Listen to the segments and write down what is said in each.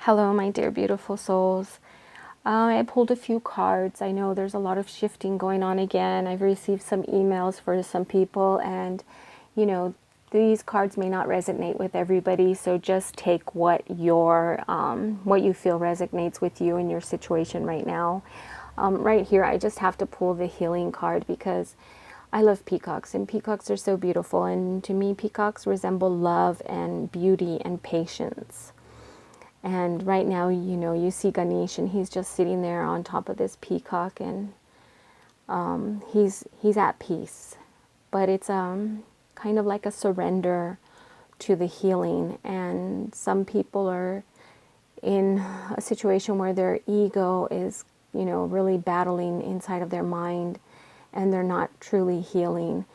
Hello, my dear beautiful souls. I pulled a few cards. I know there's a lot of shifting going on again. I've received some emails for some people, and these cards may not resonate with everybody. So just take what you feel resonates with you in your situation right now. Right here, I just have to pull the healing card because I love peacocks, and peacocks are so beautiful. And to me, peacocks resemble love and beauty and patience. And right now, you see Ganesh, and he's just sitting there on top of this peacock, and he's at peace. But it's kind of like a surrender to the healing. And some people are in a situation where their ego is, really battling inside of their mind, and they're not truly healing.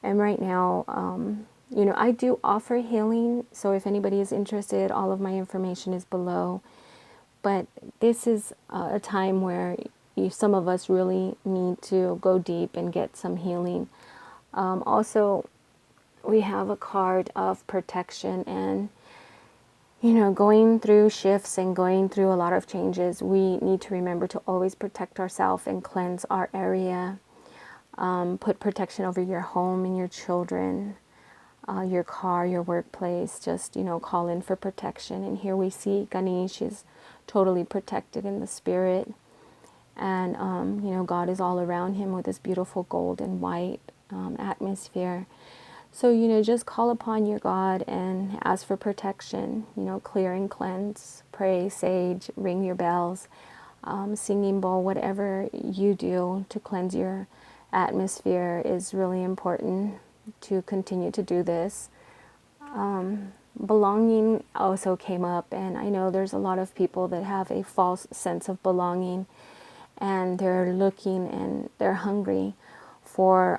And right now, I do offer healing. So if anybody is interested, all of my information is below. But this is a time where some of us really need to go deep and get some healing. Also, we have a card of protection, and going through shifts and going through a lot of changes, we need to remember to always protect ourselves and cleanse our area. Put protection over your home and your children, your car, your workplace. Just, call in for protection. And here we see Ganesh is totally protected in the spirit. And, God is all around him with this beautiful gold and white atmosphere. So, just call upon your God and ask for protection, clear and cleanse, pray, sage, ring your bells, singing bowl, whatever you do to cleanse your atmosphere is really important to continue to do this. Belonging also came up, and I know there's a lot of people that have a false sense of belonging, and they're looking and they're hungry for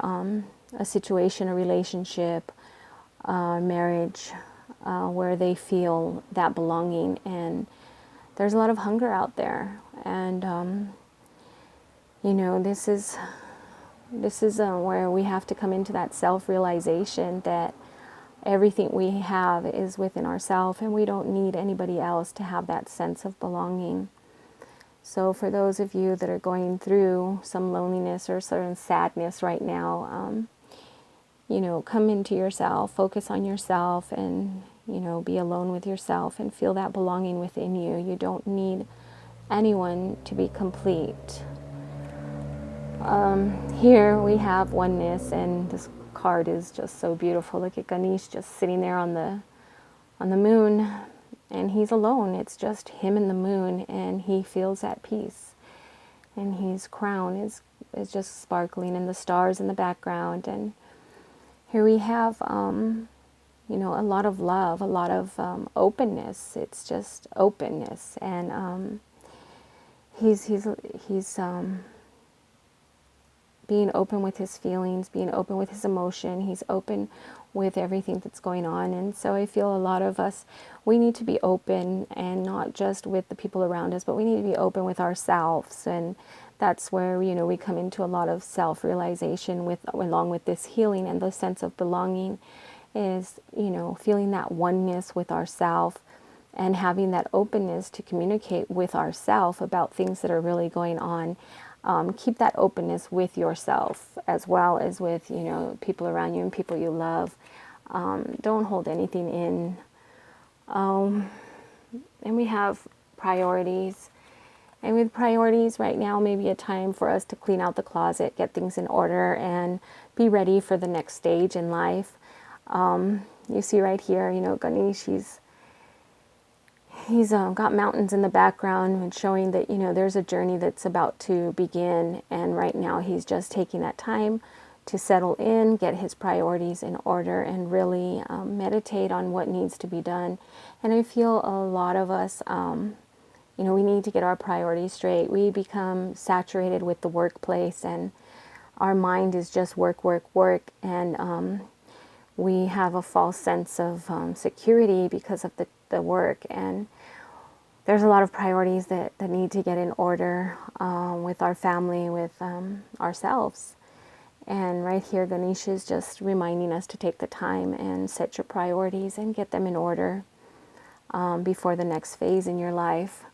a situation, a relationship, marriage, where they feel that belonging. And there's a lot of hunger out there, and this is where we have to come into that self-realization that everything we have is within ourselves, and we don't need anybody else to have that sense of belonging. So for those of you that are going through some loneliness or certain sadness right now, come into yourself, focus on yourself, and, be alone with yourself and feel that belonging within you. You don't need anyone to be complete. Here we have oneness, and this card is just so beautiful. Look at Ganesh just sitting there on the moon, and he's alone. It's just him and the moon, and he feels at peace. And his crown is just sparkling, and the stars in the background. And here we have, a lot of love, a lot of openness. It's just openness, and he's being open with his feelings, being open with his emotion. He's open with everything that's going on. And so I feel a lot of us, we need to be open, and not just with the people around us, but we need to be open with ourselves. And that's where, we come into a lot of self-realization along with this healing, and the sense of belonging is, feeling that oneness with ourself, and having that openness to communicate with ourself about things that are really going on. Keep that openness with yourself as well as with, people around you and people you love. Don't hold anything in. And we have priorities. And with priorities right now, maybe a time for us to clean out the closet, get things in order, and be ready for the next stage in life. You see right here, Ganesh, he's got mountains in the background, and showing that, there's a journey that's about to begin. And right now he's just taking that time to settle in, get his priorities in order, and really meditate on what needs to be done. And I feel a lot of us, we need to get our priorities straight. We become saturated with the workplace, and our mind is just work, work, work. And we have a false sense of security because of the work. And there's a lot of priorities that need to get in order with our family, with ourselves. And right here, Ganesh is just reminding us to take the time and set your priorities and get them in order. before the next phase in your life.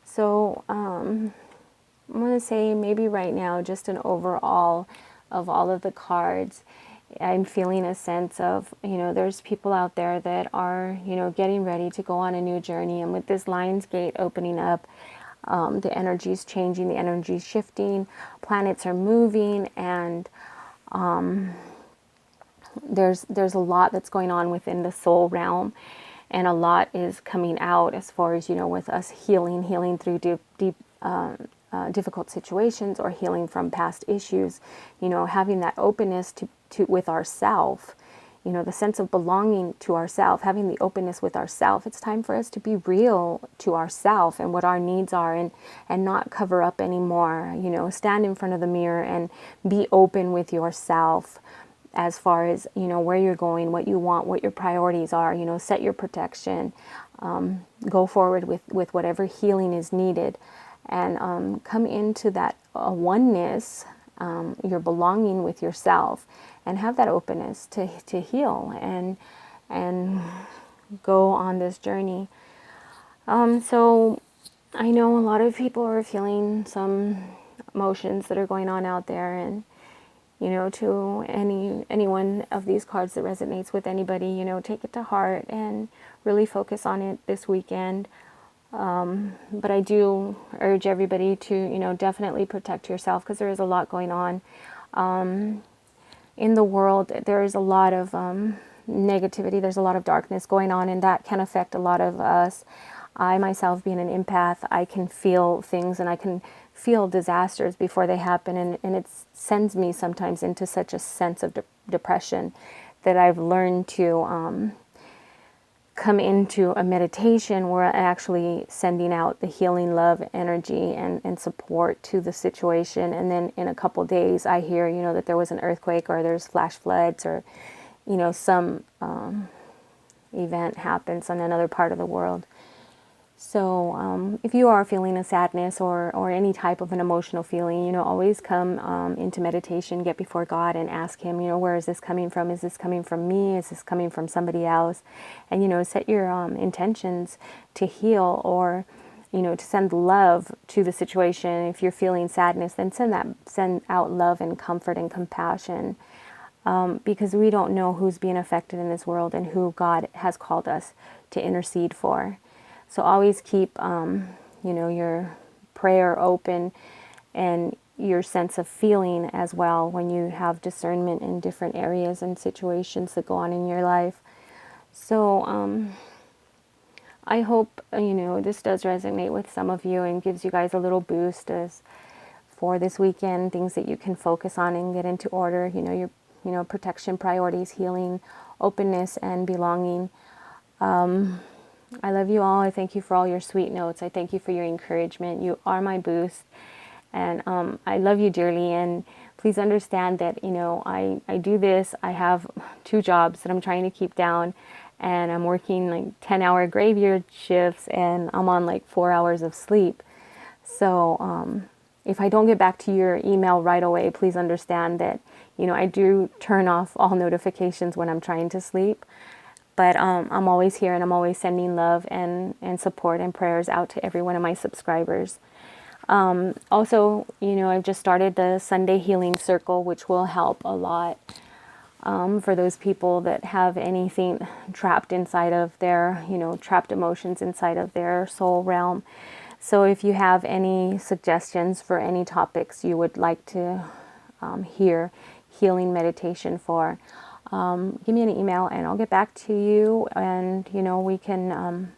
So I'm going to say maybe right now, just an overall of all of the cards. I'm feeling a sense of, there's people out there that are, getting ready to go on a new journey. And with this Lion's Gate opening up, the energy is changing, the energy is shifting, planets are moving, and there's a lot that's going on within the soul realm, and a lot is coming out as far as, with us healing through deep difficult situations, or healing from past issues, having that openness to with ourself, the sense of belonging to ourself, having the openness with ourself. It's time for us to be real to ourself and what our needs are, and not cover up anymore. Stand in front of the mirror and be open with yourself as far as, where you're going, what you want, what your priorities are. Set your protection, go forward with whatever healing is needed, and come into that oneness, your belonging with yourself, and have that openness to heal and go on this journey. So I know a lot of people are feeling some emotions that are going on out there, and to any one of these cards that resonates with anybody, take it to heart and really focus on it this weekend. But I do urge everybody to, definitely protect yourself, because there is a lot going on in the world. There is a lot of negativity. There's a lot of darkness going on, and that can affect a lot of us. I myself, being an empath, I can feel things, and I can feel disasters before they happen, and it sends me sometimes into such a sense of depression that I've learned to come into a meditation where I'm actually sending out the healing love energy and support to the situation. And then in a couple days, I hear, that there was an earthquake, or there's flash floods, or, some event happens in another part of the world. So if you are feeling a sadness or any type of an emotional feeling, always come into meditation, get before God and ask Him, where is this coming from? Is this coming from me? Is this coming from somebody else? And, set your intentions to heal, or, to send love to the situation. If you're feeling sadness, then send out love and comfort and compassion, because we don't know who's being affected in this world and who God has called us to intercede for. So always keep, your prayer open, and your sense of feeling as well, when you have discernment in different areas and situations that go on in your life. So I hope, this does resonate with some of you and gives you guys a little boost as for this weekend, things that you can focus on and get into order, your protection, priorities, healing, openness, and belonging. I love you all. I thank you for all your sweet notes. I thank you for your encouragement. You are my boost. And I love you dearly. And please understand that, I do this. I have 2 jobs that I'm trying to keep down. And I'm working like 10-hour graveyard shifts. And I'm on like 4 hours of sleep. So if I don't get back to your email right away, please understand that, I do turn off all notifications when I'm trying to sleep. But I'm always here, and I'm always sending love and support and prayers out to every one of my subscribers. Also, I've just started the Sunday Healing Circle, which will help a lot for those people that have anything trapped inside of their, trapped emotions inside of their soul realm. So if you have any suggestions for any topics you would like to hear healing meditation for, give me an email and I'll get back to you, and we can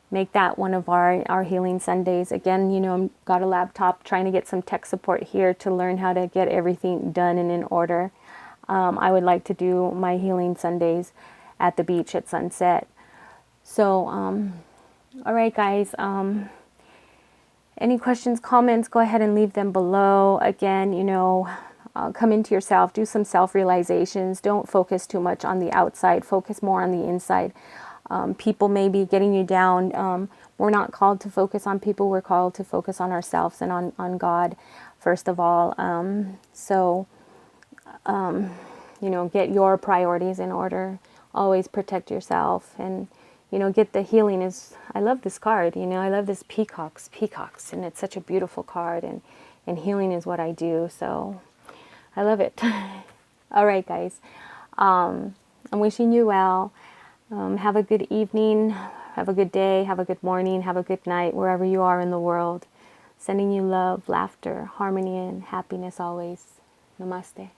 make that one of our healing Sundays. Again, I've got a laptop, trying to get some tech support here to learn how to get everything done and in order. I would like to do my healing Sundays at the beach at sunset. So all right, guys, any questions, comments, go ahead and leave them below. Again, come into yourself, do some self-realizations. Don't focus too much on the outside. Focus more on the inside. People may be getting you down. We're not called to focus on people. We're called to focus on ourselves and on God, first of all. Get your priorities in order. Always protect yourself, and, get the healing is, I love this card, I love this peacocks, and it's such a beautiful card, and healing is what I do, so I love it. All right, guys. I'm wishing you well. Have a good evening, have a good day, have a good morning, have a good night, wherever you are in the world. Sending you love, laughter, harmony, and happiness always. Namaste.